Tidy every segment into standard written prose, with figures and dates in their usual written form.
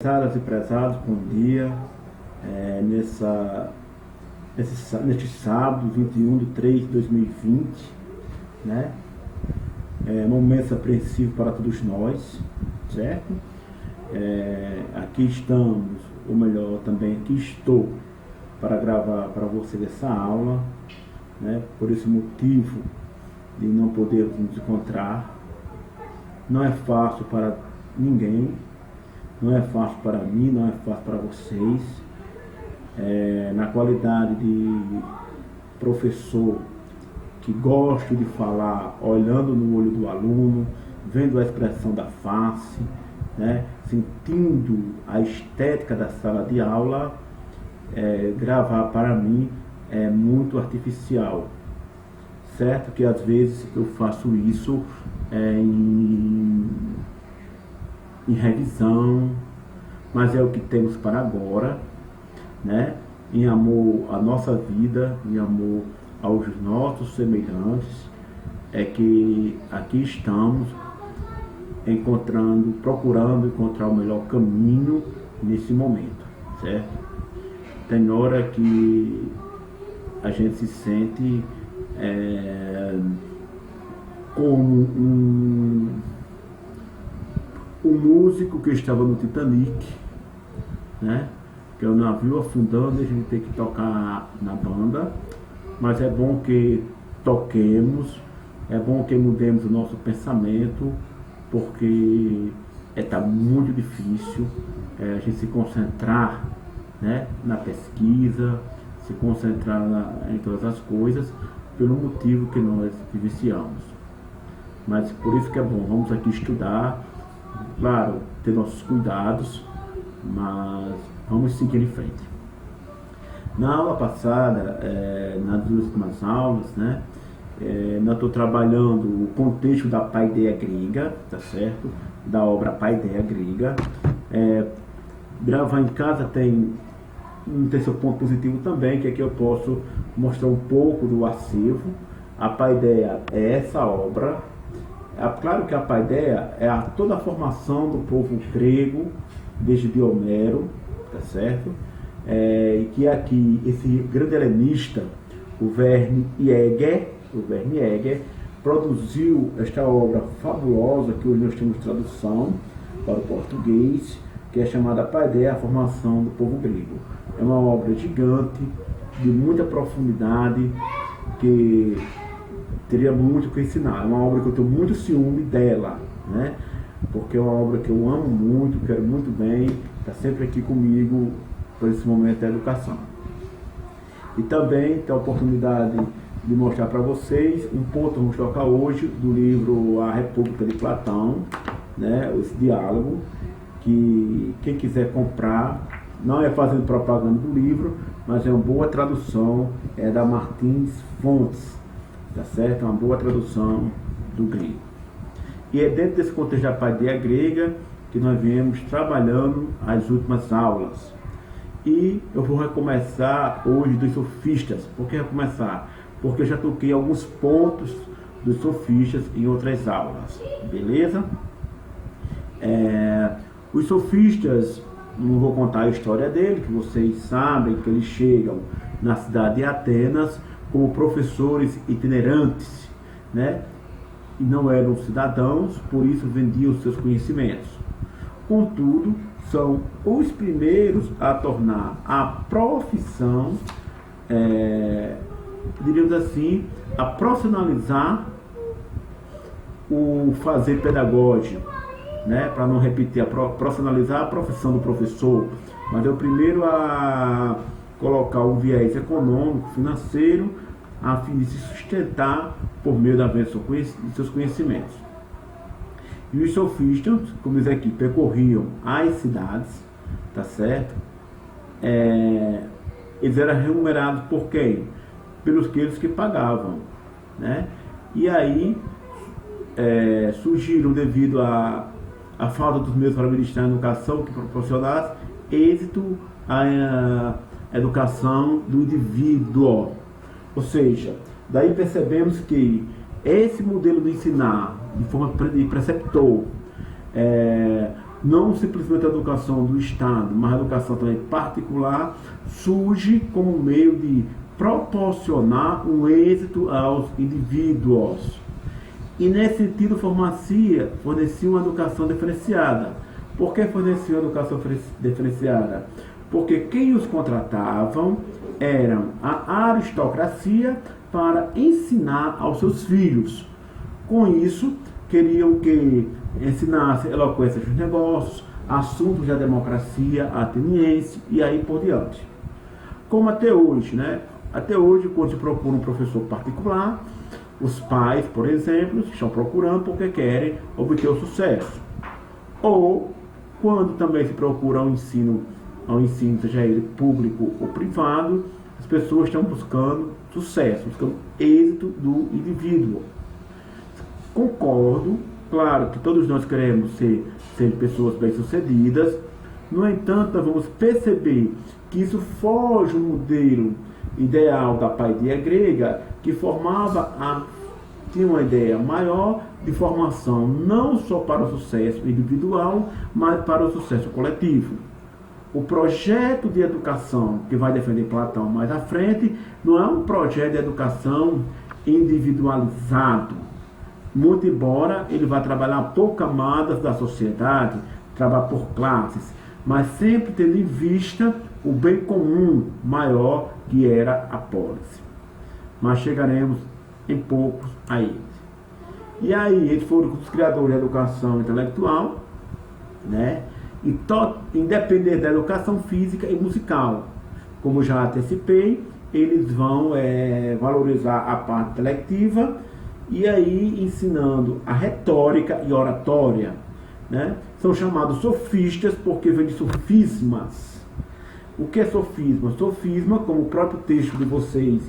Prezadas e prezados, bom dia. Neste sábado, 21/3/2020, né? Momento apreensivo para todos nós, certo? Aqui estamos, ou melhor, também aqui estou para gravar para vocês essa aula, né? Por esse motivo de não poder nos encontrar. Não é fácil para ninguém, não é fácil para mim, não é fácil para vocês. Na qualidade de professor que gosto de falar olhando no olho do aluno, vendo a expressão da face, né, sentindo a estética da sala de aula, gravar para mim é muito artificial. Certo que às vezes eu faço isso em revisão, mas é o que temos para agora, né? Em amor à nossa vida, em amor aos nossos semelhantes, é que aqui estamos procurando encontrar o melhor caminho nesse momento, certo? Tem hora que a gente se sente como um músico que estava no Titanic, né? Que é o navio afundando e a gente tem que tocar na banda, mas é bom que toquemos, é bom que mudemos o nosso pensamento, porque está muito difícil a gente se concentrar, né, na pesquisa, se concentrar em todas as coisas, pelo motivo que nós vivenciamos. Mas por isso que é bom, vamos aqui estudar, claro, ter nossos cuidados, mas vamos seguir em frente. Na aula passada, nas duas últimas aulas, né, eu estou trabalhando o contexto da paideia grega, tá certo? Da obra Paideia Grega. Gravar em casa tem seu ponto positivo também, que aqui eu posso mostrar um pouco do acervo. A Paideia é essa obra. Claro que a Paideia é toda a formação do povo grego, desde Homero, tá certo? E que aqui esse grande helenista, o Verne Eger, produziu esta obra fabulosa que hoje nós temos tradução para o português, que é chamada Paideia, a formação do povo grego. É uma obra gigante, de muita profundidade, que teria muito que ensinar. É uma obra que eu tenho muito ciúme dela, né? Porque é uma obra que eu amo muito, quero muito bem, está sempre aqui comigo por esse momento da educação. E também tem a oportunidade de mostrar para vocês um ponto que vamos tocar hoje do livro A República de Platão, né? Esse diálogo, que quem quiser comprar, não é fazendo propaganda do livro, mas é uma boa tradução, é da Martins Fontes, tá certo? É uma boa tradução do grego. E é dentro desse contexto da paideia grega que nós viemos trabalhando as últimas aulas. E eu vou recomeçar hoje dos sofistas. Por que recomeçar? Porque eu já toquei alguns pontos dos sofistas em outras aulas, beleza? Os sofistas, não vou contar a história dele, que vocês sabem que eles chegam na cidade de Atenas como professores itinerantes, né? E não eram cidadãos, por isso vendiam seus conhecimentos. Contudo, são os primeiros a tornar a profissão, diríamos assim, a profissionalizar o fazer pedagógico, né? Para não repetir, profissionalizar a profissão do professor, mas é o primeiro a colocar um viés econômico, financeiro, a fim de se sustentar por meio da venda de seus conhecimentos. E os sofistas, como diz aqui, percorriam as cidades, tá certo? Eles eram remunerados por quem? Pelos que pagavam, né? E aí surgiram, devido à falta dos meios para administrar a educação que proporcionasse êxito à educação do indivíduo. Ou seja, daí percebemos que esse modelo de ensinar de forma de preceptor, não simplesmente a educação do Estado, mas a educação também particular, surge como meio de proporcionar um êxito aos indivíduos. E nesse sentido, fornecia uma educação diferenciada. Por que fornecia uma educação diferenciada? Porque quem os contratavam eram a aristocracia para ensinar aos seus filhos. Com isso, queriam que ensinasse eloquência dos negócios, assuntos da democracia ateniense e aí por diante. Como até hoje, né? Até hoje, quando se procura um professor particular, os pais, por exemplo, estão procurando porque querem obter o sucesso. Ou, quando também se procura ao ensino, seja ele público ou privado, as pessoas estão buscando sucesso, buscando êxito do indivíduo. Concordo, claro que todos nós queremos ser pessoas bem-sucedidas, no entanto, nós vamos perceber que isso foge do modelo ideal da paideia grega, que tinha uma ideia maior de formação não só para o sucesso individual, mas para o sucesso coletivo. O projeto de educação que vai defender Platão mais à frente não é um projeto de educação individualizado, muito embora ele vá trabalhar por camadas da sociedade, trabalhar por classes, mas sempre tendo em vista o bem comum maior que era a polis. Mas chegaremos em poucos a eles. E aí eles foram os criadores da educação intelectual, né? Independente da educação física e musical. Como já antecipei, eles vão valorizar a parte intelectiva e aí ensinando a retórica e oratória, né? São chamados sofistas porque vem de sofismas. O que é sofisma? Sofisma, como o próprio texto de vocês,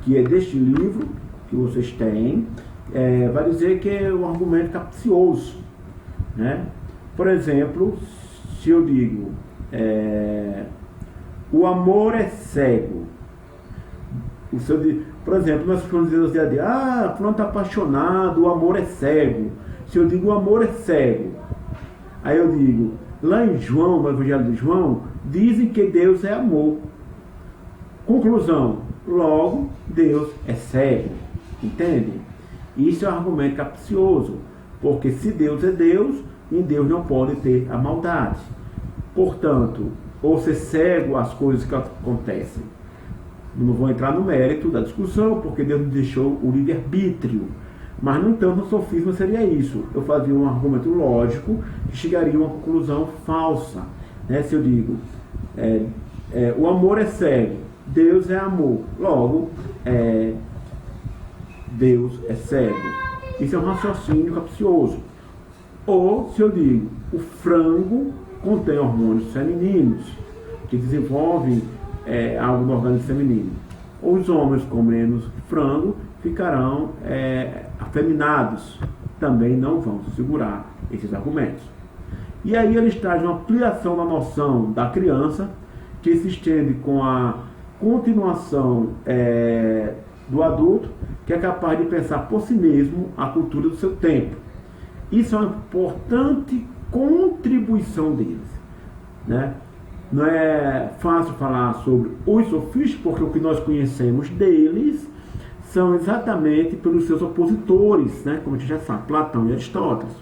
que é deste livro que vocês têm, vai dizer que é um argumento capcioso, né? Por exemplo, se eu digo o amor é cego, por exemplo, nós ficamos dizendo no dia a dia, fulano está apaixonado, o amor é cego. Se eu digo o amor é cego, aí eu digo, lá em João, no Evangelho de João, dizem que Deus é amor. Conclusão, logo, Deus é cego. Entende? Isso é um argumento capcioso, porque se Deus é Deus, em Deus não pode ter a maldade. Portanto, ou ser cego às coisas que acontecem. Não vou entrar no mérito da discussão, porque Deus nos deixou o livre-arbítrio. Mas, no entanto, o sofisma seria isso. Eu fazia um argumento lógico que chegaria a uma conclusão falsa. Né? Se eu digo, o amor é cego, Deus é amor. Logo, Deus é cego. Isso é um raciocínio capcioso. Ou, se eu digo, o frango contém hormônios femininos que desenvolvem algo no organismo feminino. Os homens comendo frango ficarão afeminados. Também não vão segurar esses argumentos. E aí eles trazem uma ampliação da noção da criança, que se estende com a continuação do adulto, que é capaz de pensar por si mesmo a cultura do seu tempo. Isso é uma importante contribuição deles, né? Não é fácil falar sobre os sofistas, porque o que nós conhecemos deles são exatamente pelos seus opositores, né? Como a gente já sabe, Platão e Aristóteles.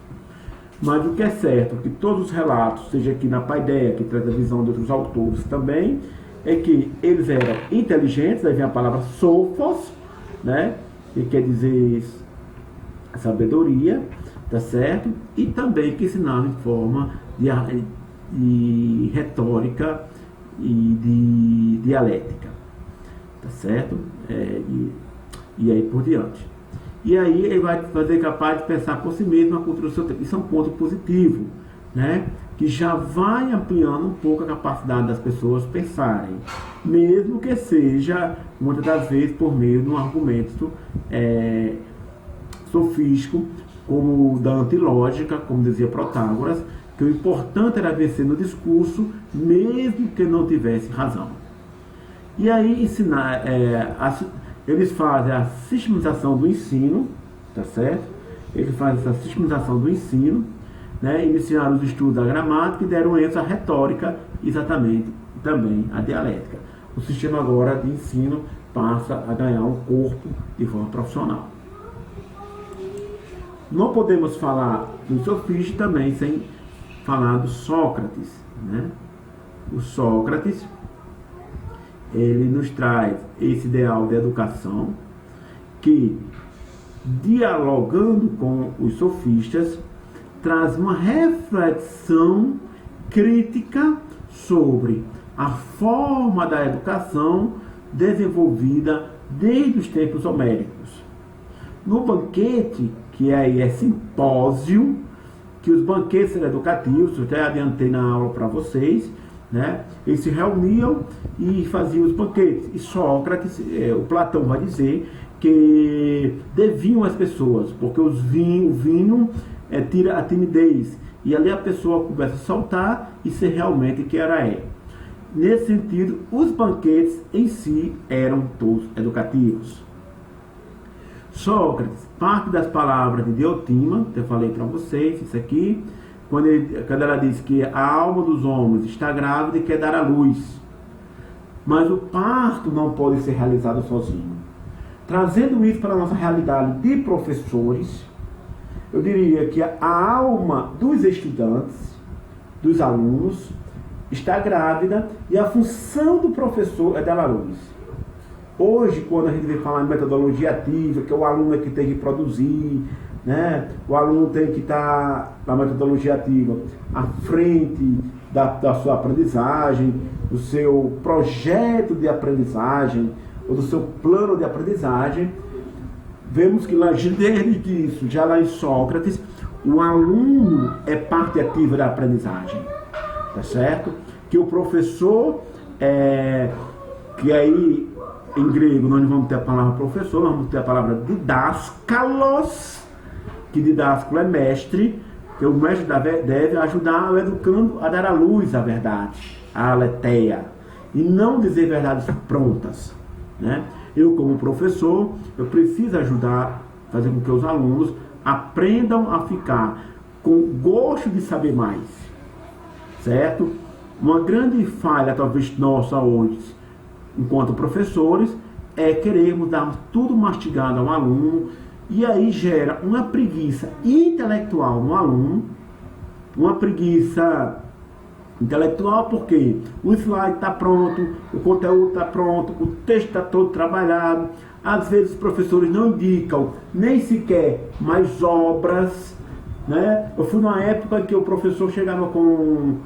Mas o que é certo, que todos os relatos, seja aqui na Paideia, que traz a visão de outros autores também, é que eles eram inteligentes, aí vem a palavra sophos, né? Que quer dizer sabedoria, tá certo? E também que ensinavam em forma de retórica e de dialética, tá certo? E aí por diante. E aí ele vai fazer capaz de pensar por si mesmo a cultura do seu tempo. Isso é um ponto positivo, né? Que já vai ampliando um pouco a capacidade das pessoas pensarem, mesmo que seja, muitas das vezes, por meio de um argumento sofístico, como da antilógica, como dizia Protágoras, que o importante era vencer no discurso, mesmo que não tivesse razão. E aí ensinar, eles fazem a sistematização do ensino, tá certo? Eles fazem essa sistematização do ensino, né, iniciaram os estudos da gramática e deram ênfase à retórica, exatamente, também à dialética. O sistema agora de ensino passa a ganhar um corpo de forma profissional. Não podemos falar do sofista também sem falar do Sócrates, né? O Sócrates, ele nos traz esse ideal de educação que, dialogando com os sofistas, traz uma reflexão crítica sobre a forma da educação desenvolvida desde os tempos homéricos. No banquete, que aí é simpósio, que os banquetes educativos, eu até adiantei na aula para vocês, né? Eles se reuniam e faziam os banquetes. E Sócrates, o Platão vai dizer que deviam as pessoas, porque o vinho tira a timidez. E ali a pessoa começa a saltar e ser realmente quem ela é. Nesse sentido, os banquetes em si eram todos educativos. Sócrates parte das palavras de Diotima, que eu falei para vocês, isso aqui, quando ela diz que a alma dos homens está grávida e quer dar à luz. Mas o parto não pode ser realizado sozinho. Trazendo isso para a nossa realidade de professores, eu diria que a alma dos estudantes, dos alunos, está grávida e a função do professor é dar à luz. Hoje, quando a gente vem falar em metodologia ativa, que é o aluno que tem que produzir, né? O aluno tem que estar na metodologia ativa à frente da sua aprendizagem, do seu projeto de aprendizagem, ou do seu plano de aprendizagem. Vemos que lá, desde isso, já lá em Sócrates, o aluno é parte ativa da aprendizagem, tá certo? Que o professor, que aí em grego nós não vamos ter a palavra professor, nós vamos ter a palavra didáskalos, que didáscalo é mestre, que o mestre deve ajudar o educando a dar à luz a verdade, a aletheia, e não dizer verdades prontas, né? Eu, como professor, eu preciso ajudar, fazer com que os alunos aprendam a ficar com gosto de saber mais, certo? Uma grande falha, talvez, nossa hoje, enquanto professores, é querermos dar tudo mastigado ao aluno, e aí gera uma preguiça intelectual no aluno, uma preguiça intelectual porque o slide está pronto, o conteúdo está pronto, o texto está todo trabalhado. Às vezes os professores não indicam nem sequer mais obras, né? Eu fui numa época em que o professor chegava com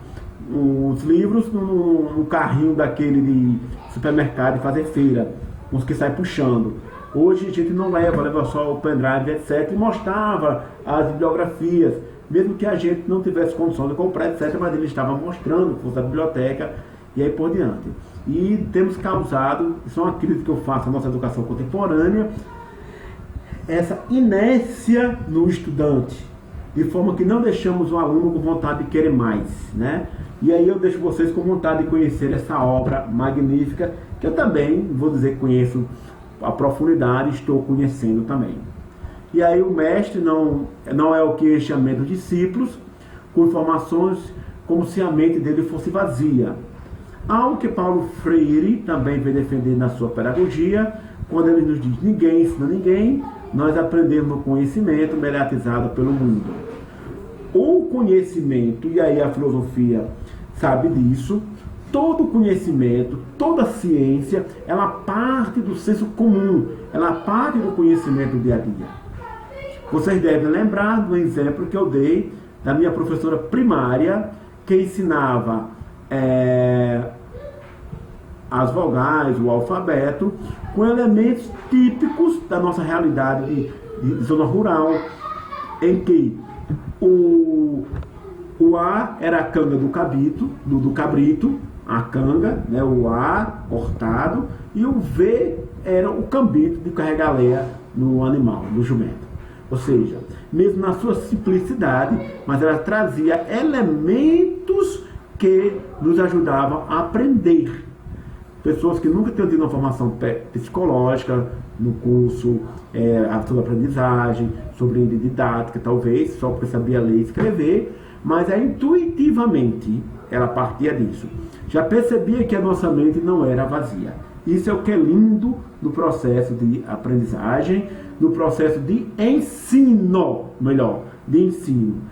os livros no carrinho daquele de supermercado e fazer feira, uns que sai puxando. Hoje a gente não leva só o pendrive, etc. E mostrava as bibliografias, mesmo que a gente não tivesse condição de comprar, etc. Mas ele estava mostrando a biblioteca e aí por diante. E temos causado, isso é uma crítica que eu faço à nossa educação contemporânea, essa inércia no estudante, de forma que não deixamos o aluno com vontade de querer mais, né? E aí eu deixo vocês com vontade de conhecer essa obra magnífica, que eu também, vou dizer que conheço a profundidade, estou conhecendo também. E aí o mestre não é o que chama dos discípulos, com informações como se a mente dele fosse vazia. Algo que Paulo Freire também vem defender na sua pedagogia, quando ele nos diz: ninguém ensina ninguém, nós aprendemos o conhecimento mediatizado pelo mundo. O conhecimento, e aí a filosofia sabe disso, todo conhecimento, toda ciência, ela parte do senso comum, ela parte do conhecimento do dia a dia. Vocês devem lembrar do exemplo que eu dei da minha professora primária, que ensinava as vogais, o alfabeto, com elementos típicos da nossa realidade de zona rural, em que o A era a canga do cabrito, a canga, né, o A cortado, e o V era o cambito de carregar lenha no animal, no jumento. Ou seja, mesmo na sua simplicidade, mas ela trazia elementos que nos ajudavam a aprender. Pessoas que nunca tinham tido uma formação psicológica no curso, sobre aprendizagem, sobre didática, talvez, só porque sabia ler e escrever, mas intuitivamente ela partia disso. Já percebia que a nossa mente não era vazia. Isso é o que é lindo no processo de aprendizagem, no processo de ensino, de ensino.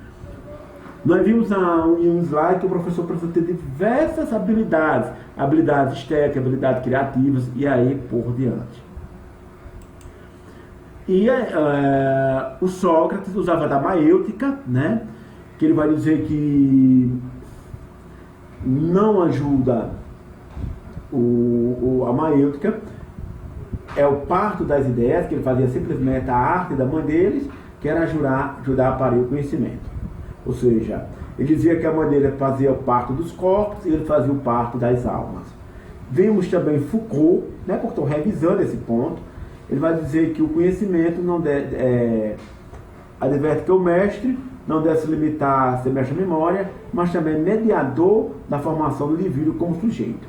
Nós vimos em um slide que o professor precisa ter diversas habilidades estéticas, habilidades criativas e aí por diante. E o Sócrates usava da maêutica, né? Que ele vai dizer que não ajuda a maêutica, é o parto das ideias, que ele fazia simplesmente a arte da mãe deles, que era ajudar a parir o conhecimento. Ou seja, ele dizia que a mãe dele fazia o parto dos corpos e ele fazia o parto das almas. Vimos também Foucault, né, porque estou revisando esse ponto, ele vai dizer que o conhecimento não deve, adverte que o mestre não deve se limitar a ser mestre de memória, mas também mediador da formação do indivíduo como sujeito.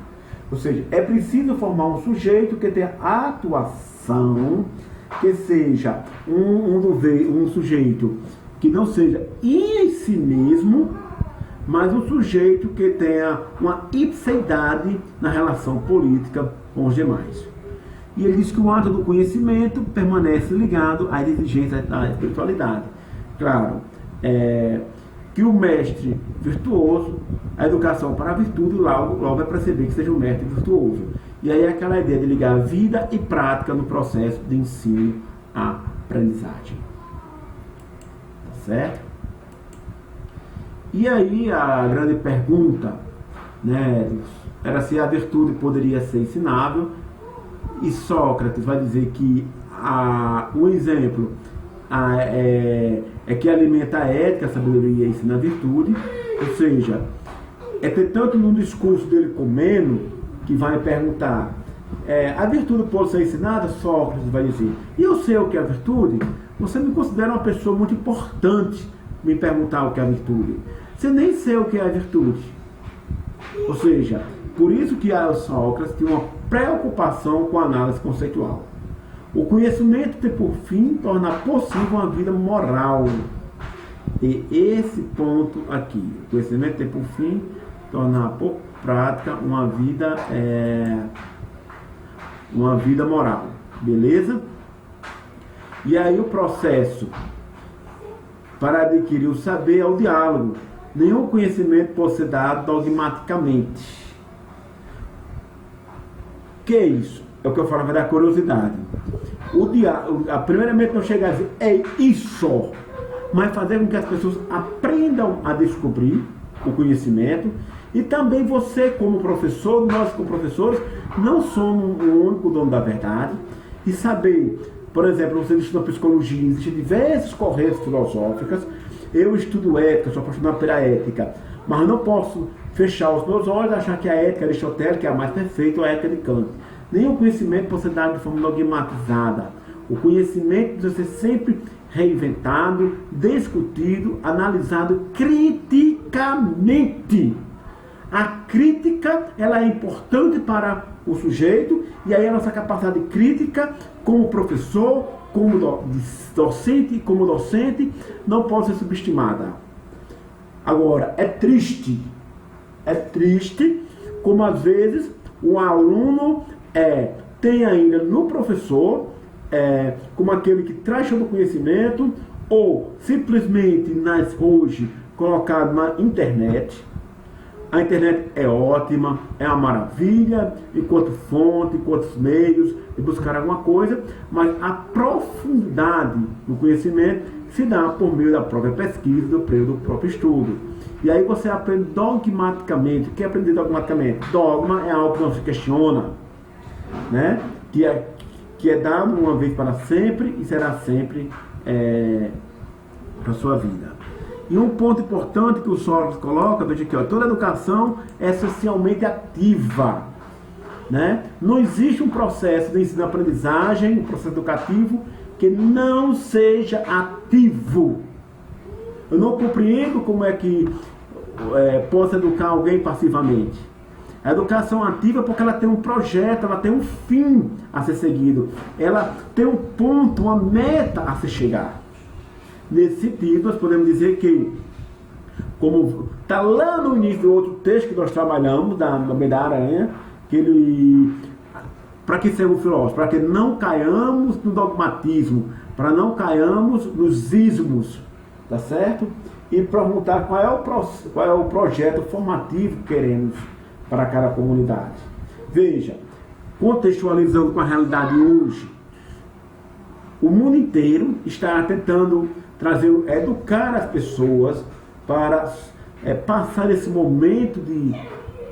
Ou seja, é preciso formar um sujeito que tenha atuação, que seja um sujeito que não seja em si mesmo, mas um sujeito que tenha uma ipseidade na relação política com os demais. E ele diz que o ato do conhecimento permanece ligado às exigências da espiritualidade. Claro, que o mestre virtuoso, a educação para a virtude, logo vai perceber que seja um mestre virtuoso. E aí é aquela ideia de ligar vida e prática no processo de ensino à aprendizagem. Tá certo? E aí a grande pergunta, né, era se a virtude poderia ser ensinável, e Sócrates vai dizer que o exemplo é que alimenta a ética, a sabedoria e ensina a virtude. Ou seja, tanto no discurso dele comendo, que vai perguntar, a virtude pode ser ensinada? Sócrates vai dizer, e eu sei o que é a virtude? Você me considera uma pessoa muito importante me perguntar o que é a virtude. Você nem sei o que é a virtude. Ou seja, por isso que Sócrates tinha uma preocupação com a análise conceitual. O conhecimento tem por fim tornar possível uma vida moral. E esse ponto aqui, o conhecimento tem por fim tornar por prática uma vida moral. Beleza? E aí o processo para adquirir o saber é o diálogo. Nenhum conhecimento pode ser dado dogmaticamente. Que é isso? É o que eu falava da curiosidade. Primeiramente não chegar a dizer é isso, mas fazer com que as pessoas aprendam a descobrir o conhecimento. E também você como professor, nós como professores, não somos o único dono da verdade. E saber, por exemplo, você estuda psicologia, existem diversas correntes filosóficas. Eu estudo ética, sou apaixonado pela ética, mas não posso fechar os meus olhos e achar que a ética aristotélica é a mais perfeita ou a ética de Kant. Nenhum conhecimento pode ser dado de forma dogmatizada. O conhecimento deve ser sempre reinventado, discutido, analisado criticamente. A crítica, ela é importante para o sujeito, e aí a nossa capacidade crítica como professor, como docente, não pode ser subestimada. Agora, é triste como às vezes o aluno tem ainda no professor como aquele que traz todo o conhecimento, ou simplesmente hoje colocado na internet. A internet é ótima, é uma maravilha, enquanto fonte, enquanto meios de buscar alguma coisa, mas a profundidade do conhecimento se dá por meio da própria pesquisa, do próprio estudo. E aí você aprende dogmaticamente. O que é aprender dogmaticamente? Dogma é algo que não se questiona, né? Que é dado uma vez para sempre e será sempre para a sua vida. E um ponto importante que o Sócrates coloca, veja aqui, toda educação é socialmente ativa, né? Não existe um processo de ensino-aprendizagem, um processo educativo, que não seja ativo. Eu não compreendo como é que posso educar alguém passivamente. A educação ativa é porque ela tem um projeto, ela tem um fim a ser seguido, ela tem um ponto, uma meta a se chegar. Nesse sentido, nós podemos dizer que como está lá no início do outro texto que nós trabalhamos, da Aranha, que ele, para que serve o filósofo? Para que não caiamos no dogmatismo, para não caiamos nos ismos, tá certo? E perguntar qual é o projeto formativo que queremos para cada comunidade. Veja, contextualizando com a realidade hoje, o mundo inteiro está tentando educar as pessoas para passar esse momento de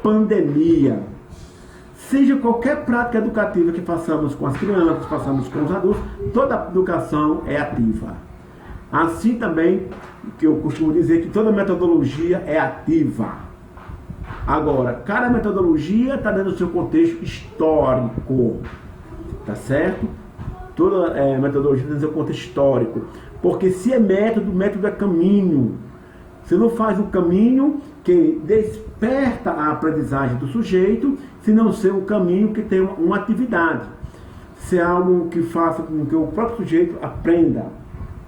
pandemia. Seja qualquer prática educativa que façamos com as crianças, façamos com os adultos, toda educação é ativa. Assim também, que eu costumo dizer que toda metodologia é ativa. Agora, cada metodologia está dentro do seu contexto histórico, tá certo? Toda metodologia tem seu contexto histórico. Porque se é método, método é caminho. Você não faz o caminho que desperta a aprendizagem do sujeito, se não ser um caminho que tem uma atividade. Se é algo que faça com que o próprio sujeito aprenda,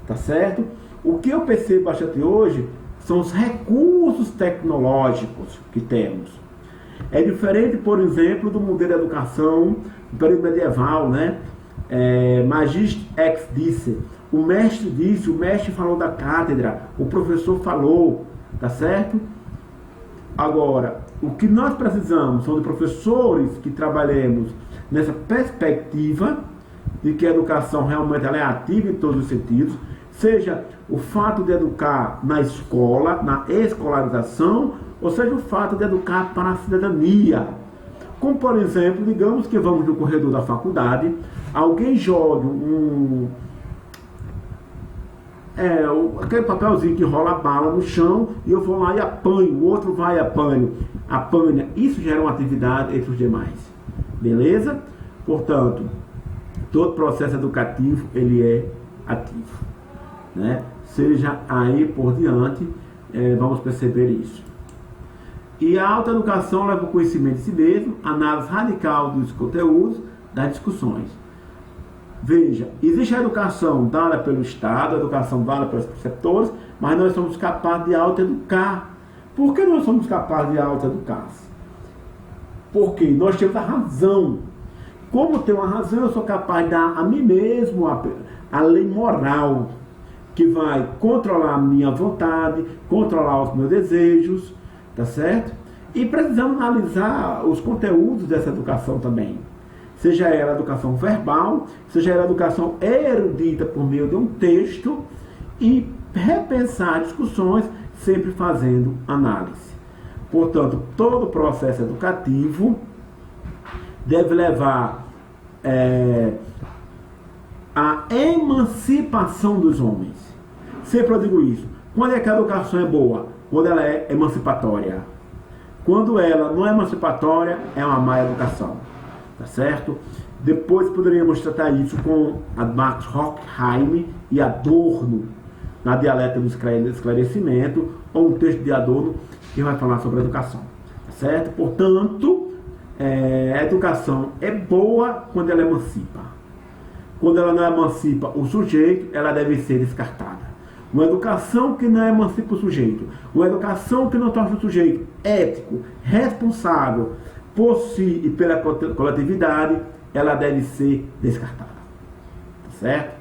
tá certo? O que eu percebo bastante hoje são os recursos tecnológicos que temos. É diferente, por exemplo, do modelo de educação do período medieval, né? Magister ex dice, o mestre disse, o mestre falou da cátedra, o professor falou, tá certo? Agora, o que nós precisamos são de professores que trabalhemos nessa perspectiva de que a educação realmente ela é ativa em todos os sentidos, seja o fato de educar na escola, na escolarização, ou seja o fato de educar para a cidadania. Como, por exemplo, digamos que vamos no corredor da faculdade, alguém joga aquele papelzinho que rola a bala no chão e eu vou lá e apanho, o outro vai e apanha. Isso gera uma atividade entre os demais. Beleza? Portanto, todo processo educativo ele é ativo, né? Seja aí por diante, vamos perceber isso. E a autoeducação leva o conhecimento de si mesmo, análise radical dos conteúdos, das discussões. Veja, existe a educação dada pelo Estado, a educação dada pelos preceptores, mas nós somos capazes de autoeducar. Por que nós somos capazes de autoeducar? Porque nós temos a razão. Como tenho a razão, eu sou capaz de dar a mim mesmo a lei moral, que vai controlar a minha vontade, controlar os meus desejos, tá certo? E precisamos analisar os conteúdos dessa educação também. Seja ela educação verbal, seja ela educação erudita por meio de um texto, e repensar discussões, sempre fazendo análise. Portanto, todo o processo educativo deve levar a emancipação dos homens. Sempre eu digo isso. Quando é que a educação é boa? Quando ela é emancipatória. Quando ela não é emancipatória, é uma má educação. Tá certo? Depois poderíamos tratar isso com a Max Horkheim e Adorno, na dialética do esclarecimento, ou um texto de Adorno que vai falar sobre a educação. Tá certo? Portanto, a educação é boa quando ela emancipa. Quando ela não emancipa o sujeito, ela deve ser descartada. Uma educação que não emancipa o sujeito, uma educação que não torna o sujeito ético, responsável por si e pela coletividade, ela deve ser descartada. Tá certo?